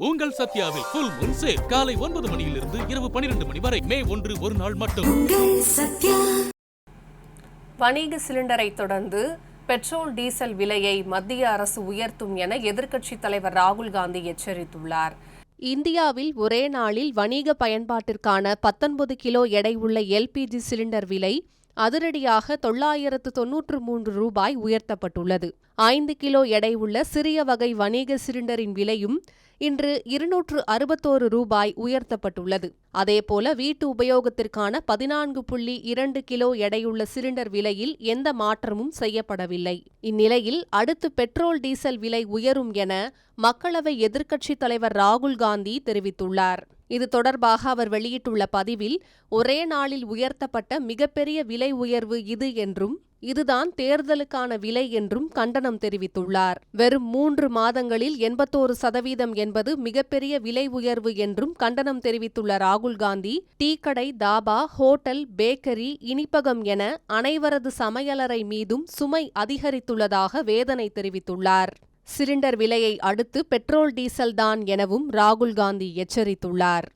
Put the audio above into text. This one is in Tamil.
உங்கள் சத்யாவில் ஃபுல் மூன் சேல் காலை 9 மணியிலிருந்து இரவு 12 மணி வரை. மே 1 ஒரு நாள் மட்டும். வணிக சிலிண்டரை தொடர்ந்து பெட்ரோல் டீசல் விலையை மத்திய அரசு உயர்த்தும் என எதிர்க்கட்சித் தலைவர் ராகுல் காந்தி எச்சரித்துள்ளார். இந்தியாவில் ஒரே நாளில் வணிக பயன்பாட்டிற்கான 19 கிலோ எடை உள்ள எல்பிஜி சிலிண்டர் விலை அதிரடியாக 993 ரூபாய் உயர்த்தப்பட்டுள்ளது. 5 கிலோ எடை உள்ள சிறிய வகை வணிக சிலிண்டரின் விலையும் இன்று 261 ரூபாய் உயர்த்தப்பட்டுள்ளது. அதேபோல வீட்டு உபயோகத்திற்கான 14.2 கிலோ எடையுள்ள சிலிண்டர் விலையில் எந்த மாற்றமும் செய்யப்படவில்லை. இந்நிலையில் அடுத்து பெட்ரோல் டீசல் விலை உயரும் என மக்களவை எதிர்க்கட்சித் தலைவர் ராகுல் காந்தி தெரிவித்துள்ளார். இது தொடர்பாக அவர் வெளியிட்டுள்ள பதிவில், ஒரே நாளில் உயர்த்தப்பட்ட மிகப்பெரிய விலை உயர்வு இது என்றும் இதுதான் தேர்தலுக்கான விலை என்றும் கண்டனம் தெரிவித்துள்ளார். வெறும் 3 மாதங்களில் 81% என்பது மிகப்பெரிய விலை உயர்வு என்றும் கண்டனம் தெரிவித்துள்ள ராகுல் காந்தி, டீக்கடை, தாபா, ஹோட்டல், பேக்கரி, இனிப்பகம் என அனைவரது சமையலறை மீதும் சுமை அதிகரித்துள்ளதாக வேதனை தெரிவித்துள்ளார். சிலிண்டர் விலையை அடுத்து பெட்ரோல் டீசல் தான் எனவும் ராகுல் காந்தி எச்சரித்துள்ளார்.